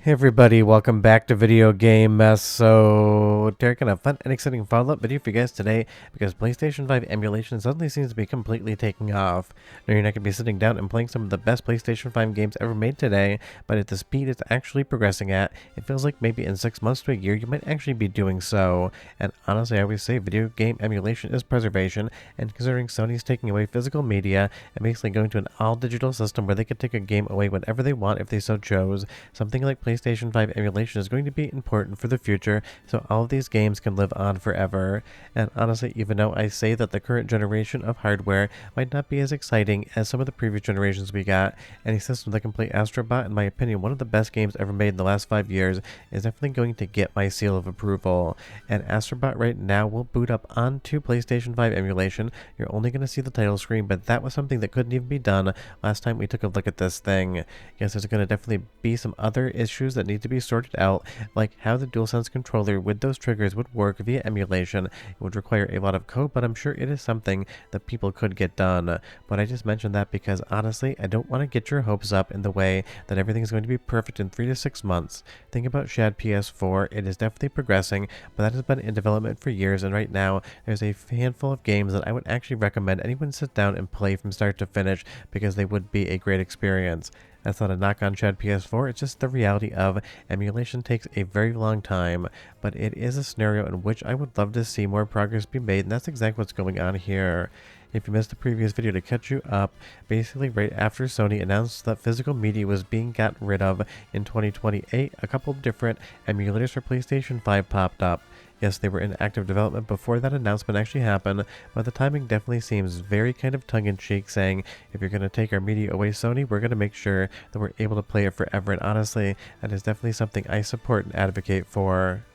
Hey everybody, welcome back to Video Game Mess. So, Derek, and a fun and exciting follow-up video for you guys today because PlayStation 5 emulation suddenly seems to be completely taking off. Now, you're not going to be sitting down and playing some of the best PlayStation 5 games ever made today, but at the speed it's actually progressing at, it feels like maybe in 6 months to a year you might actually be doing so. And honestly, I always say video game emulation is preservation, and considering Sony's taking away physical media and basically going to an all-digital system where they could take a game away whenever they want if they so chose, something like PlayStation 5 emulation is going to be important for the future so all of these games can live on forever. And honestly, even though I say that the current generation of hardware might not be as exciting as some of the previous generations we got, any system that can play Astro Bot, in my opinion, one of the best games ever made in the last 5 years, is definitely going to get my seal of approval. And Astro Bot right now will boot up onto PlayStation 5 emulation. You're only going to see the title screen, but that was something that couldn't even be done last time we took a look at this thing. Yes, there's going to definitely be some other issues that need to be sorted out, like how the DualSense controller with those triggers would work via emulation. It would require a lot of code, but I'm sure it is something that people could get done. But I just mentioned that because honestly, I don't want to get your hopes up in the way that everything is going to be perfect in 3 to 6 months. Think about Shad PS4, it is definitely progressing, but that has been in development for years, and right now there's a handful of games that I would actually recommend anyone sit down and play from start to finish because they would be a great experience. That's not a knock on Shad PS4, it's just the reality of emulation takes a very long time, but it is a scenario in which I would love to see more progress be made, and that's exactly what's going on here. If you missed the previous video, to catch you up, basically right after Sony announced that physical media was being gotten rid of in 2028, a couple different emulators for PlayStation 5 popped up. Yes, they were in active development before that announcement actually happened, but the timing definitely seems very kind of tongue-in-cheek, saying, if you're going to take our media away, Sony, we're going to make sure that we're able to play it forever, and honestly, that is definitely something I support and advocate for.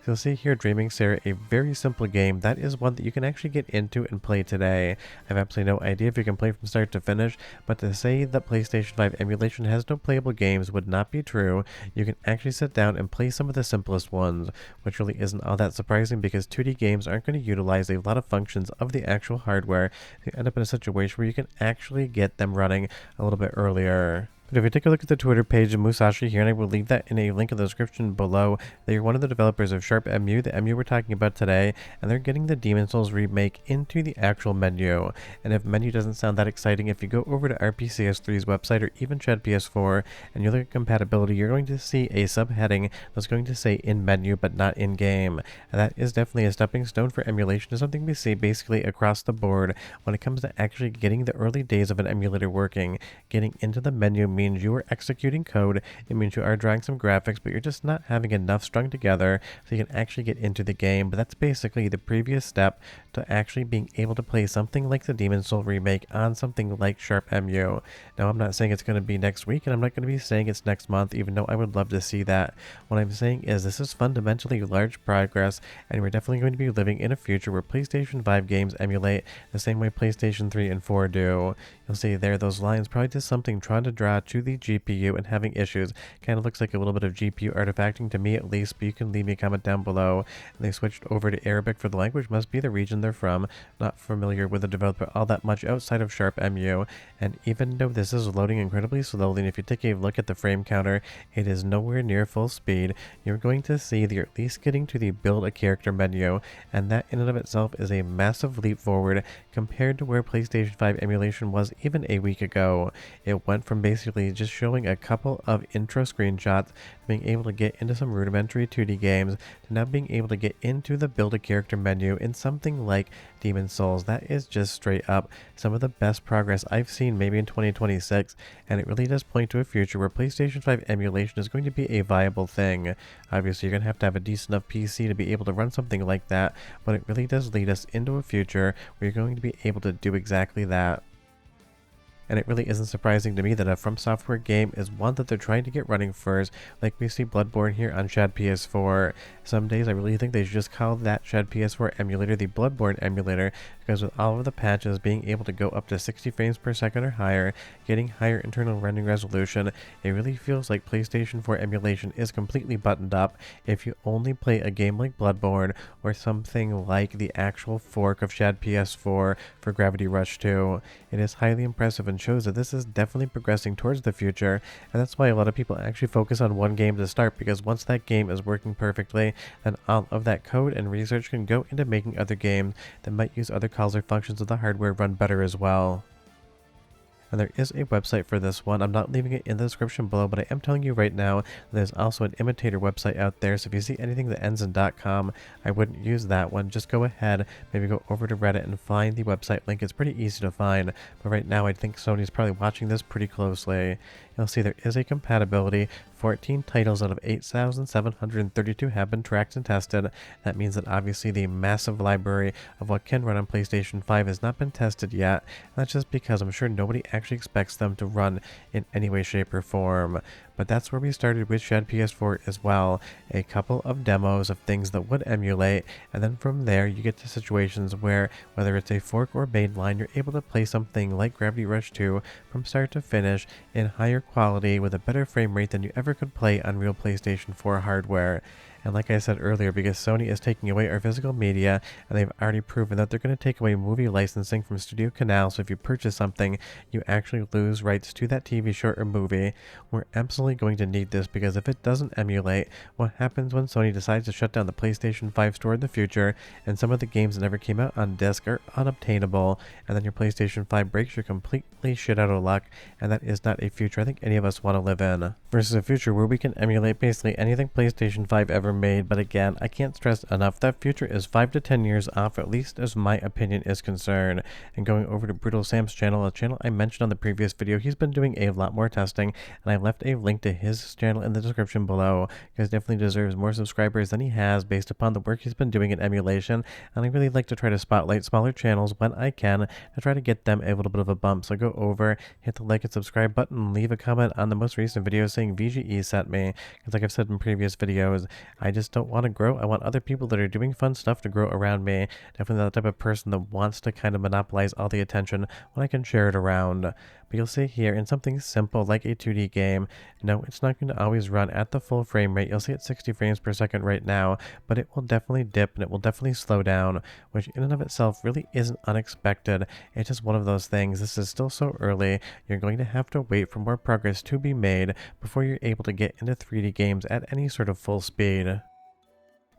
So you'll see here Dreaming Sarah, a very simple game. That is one that you can actually get into and play today. I have absolutely no idea if you can play from start to finish, but to say that PlayStation 5 emulation has no playable games would not be true. You can actually sit down and play some of the simplest ones, which really isn't all that surprising because 2D games aren't going to utilize a lot of functions of the actual hardware to end up in a situation where you can actually get them running a little bit earlier. But if you take a look at the Twitter page of Musashi here, and I will leave that in a link in the description below, they are one of the developers of SharpEmu, the Emu we're talking about today, and they're getting the Demon's Souls remake into the actual menu. And if menu doesn't sound that exciting, if you go over to RPCS3's website or even Shad PS4 and you look at compatibility, you're going to see a subheading that's going to say in menu but not in game. And that is definitely a stepping stone for emulation to something we see basically across the board when it comes to actually getting the early days of an emulator working. Getting into the menu means you are executing code, it means you are drawing some graphics, but you're just not having enough strung together so you can actually get into the game. But that's basically the previous step to actually being able to play something like the Demon's Souls remake on something like SharpEmu. Now, I'm not saying it's going to be next week, and I'm not going to be saying it's next month, even though I would love to see that. What I'm saying is this is fundamentally large progress, and we're definitely going to be living in a future where PlayStation 5 games emulate the same way PlayStation 3 and 4 do. You'll see there those lines probably just something trying to draw to the GPU and having issues. Kind of looks like a little bit of GPU artifacting to me at least, but you can leave me a comment down below. And they switched over to Arabic for the language, must be the region they're from. Not familiar with the developer all that much outside of SharpEmu, and even though this is loading incredibly slowly, and if you take a look at the frame counter, it is nowhere near full speed, you're going to see that you're at least getting to the build a character menu, and that in and of itself is a massive leap forward compared to where PlayStation 5 emulation was even a week ago. It went from basically just showing a couple of intro screenshots to being able to get into some rudimentary 2D games to now being able to get into the build a character menu in something like Demon's Souls. That is just straight up some of the best progress I've seen maybe in 2026, and it really does point to a future where PlayStation 5 emulation is going to be a viable thing. Obviously, you're going to have a decent enough PC to be able to run something like that, but it really does lead us into a future where you're going to be able to do exactly that. And it really isn't surprising to me that a From Software game is one that they're trying to get running first, like we see Bloodborne here on Shad PS4. Some days I really think they should just call that Shad PS4 emulator the Bloodborne emulator, because with all of the patches being able to go up to 60 frames per second or higher, getting higher internal rendering resolution, it really feels like PlayStation 4 emulation is completely buttoned up if you only play a game like Bloodborne or something like the actual fork of Shad PS4 for Gravity Rush 2. It is highly impressive and shows that this is definitely progressing towards the future, and that's why a lot of people actually focus on one game to start, because once that game is working perfectly, then all of that code and research can go into making other games that might use other calls or functions of the hardware run better as well. And there is a website for this one. I'm not leaving it in the description below, but I am telling you right now, there's also an imitator website out there. So if you see anything that ends in .com, I wouldn't use that one. Just go ahead, maybe go over to Reddit and find the website link. It's pretty easy to find. But right now, I think Sony's probably watching this pretty closely. You'll see there is a compatibility. 14 titles out of 8,732 have been tracked and tested. That means that obviously the massive library of what can run on PlayStation 5 has not been tested yet. And that's just because I'm sure nobody actually expects them to run in any way, shape, or form. But that's where we started with Shad PS4 as well. A couple of demos of things that would emulate, and then from there you get to situations where, whether it's a fork or mainline, you're able to play something like Gravity Rush 2 from start to finish in higher quality with a better frame rate than you ever could play on real PlayStation 4 hardware. And like I said earlier, because Sony is taking away our physical media, and they've already proven that they're going to take away movie licensing from Studio Canal, so if you purchase something, you actually lose rights to that TV short or movie. We're absolutely going to need this, because if it doesn't emulate, what happens when Sony decides to shut down the PlayStation 5 store in the future, and some of the games that never came out on disc are unobtainable, and then your PlayStation 5 breaks, you're completely shit out of luck, and that is not a future I think any of us want to live in. Versus a future where we can emulate basically anything PlayStation 5 ever made, but again, I can't stress enough that future is 5 to 10 years off, at least as my opinion is concerned. And going over to Brutal Sam's channel, a channel I mentioned on the previous video, he's been doing a lot more testing, and I left a link to his channel in the description below, because he definitely deserves more subscribers than he has based upon the work he's been doing in emulation, and I really like to try to spotlight smaller channels when I can to try to get them a little bit of a bump. So go over, hit the like and subscribe button, leave a comment on the most recent video saying VGE sent me, because like I've said in previous videos, I just don't want to grow. I want other people that are doing fun stuff to grow around me. Definitely not the type of person that wants to kind of monopolize all the attention when I can share it around. But you'll see here, in something simple like a 2D game, no, it's not going to always run at the full frame rate. You'll see it 60 frames per second right now, but it will definitely dip and it will definitely slow down, which in and of itself really isn't unexpected. It's just one of those things. This is still so early. You're going to have to wait for more progress to be made before you're able to get into 3D games at any sort of full speed.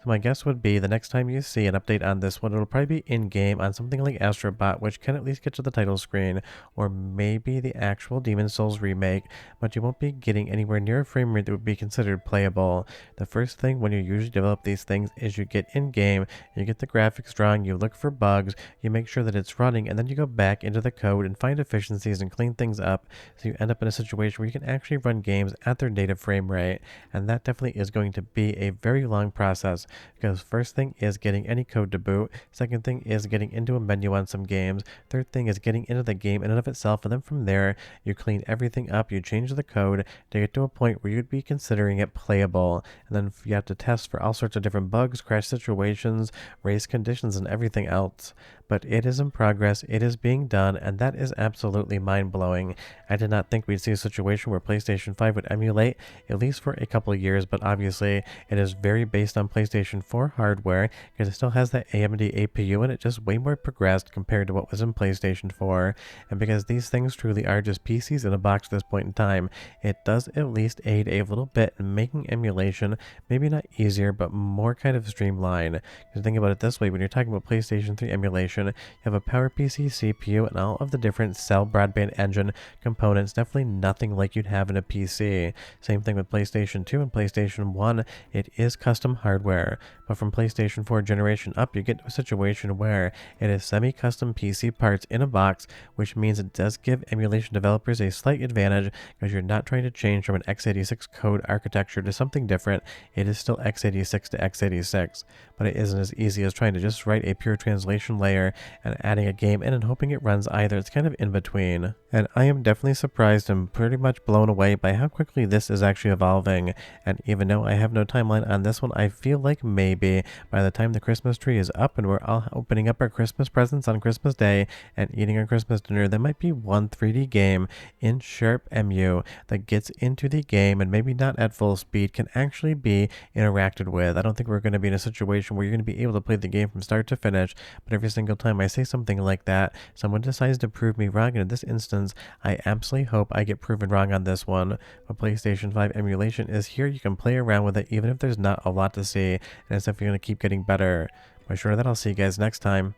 So my guess would be the next time you see an update on this one, it'll probably be in-game on something like Astro Bot, which can at least get to the title screen, or maybe the actual Demon's Souls remake, but you won't be getting anywhere near a frame rate that would be considered playable. The first thing when you usually develop these things is you get in-game, you get the graphics drawing, you look for bugs, you make sure that it's running, and then you go back into the code and find efficiencies and clean things up, so you end up in a situation where you can actually run games at their native frame rate, and that definitely is going to be a very long process. Because first thing is getting any code to boot, second thing is getting into a menu on some games, third thing is getting into the game in and of itself, and then from there you clean everything up, you change the code to get to a point where you'd be considering it playable, and then you have to test for all sorts of different bugs, crash situations, race conditions, and everything else. But it is in progress, it is being done, and that is absolutely mind-blowing. I did not think we'd see a situation where PlayStation 5 would emulate, at least for a couple of years, but obviously it is very based on PlayStation 4 hardware, because it still has that AMD APU and it just way more progressed compared to what was in PlayStation 4, and because these things truly are just PCs in a box at this point in time, it does at least aid a little bit in making emulation maybe not easier, but more kind of streamlined. Because think about it this way, when you're talking about PlayStation 3 emulation, you have a PowerPC CPU and all of the different cell broadband engine components, definitely nothing like you'd have in a PC. Same thing with PlayStation 2 and PlayStation 1, it is custom hardware. But from PlayStation 4 generation up, you get to a situation where it is semi-custom PC parts in a box, which means it does give emulation developers a slight advantage because you're not trying to change from an x86 code architecture to something different. It is still x86 to x86, but it isn't as easy as trying to just write a pure translation layer and adding a game in and hoping it runs either. It's kind of in between. And I am definitely surprised and pretty much blown away by how quickly this is actually evolving. And even though I have no timeline on this one, I feel like like maybe by the time the Christmas tree is up and we're all opening up our Christmas presents on Christmas Day and eating our Christmas dinner, there might be one 3D game in SharpEmu that gets into the game and maybe not at full speed can actually be interacted with. I don't think we're going to be in a situation where you're going to be able to play the game from start to finish, but every single time I say something like that, someone decides to prove me wrong, and in this instance, I absolutely hope I get proven wrong on this one. But PlayStation 5 emulation is here. You can play around with it even if there's not a lot to see, and it's definitely going to keep getting better. But sure that I'll see you guys next time.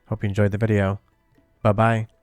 Hope you enjoyed the video. Bye-bye.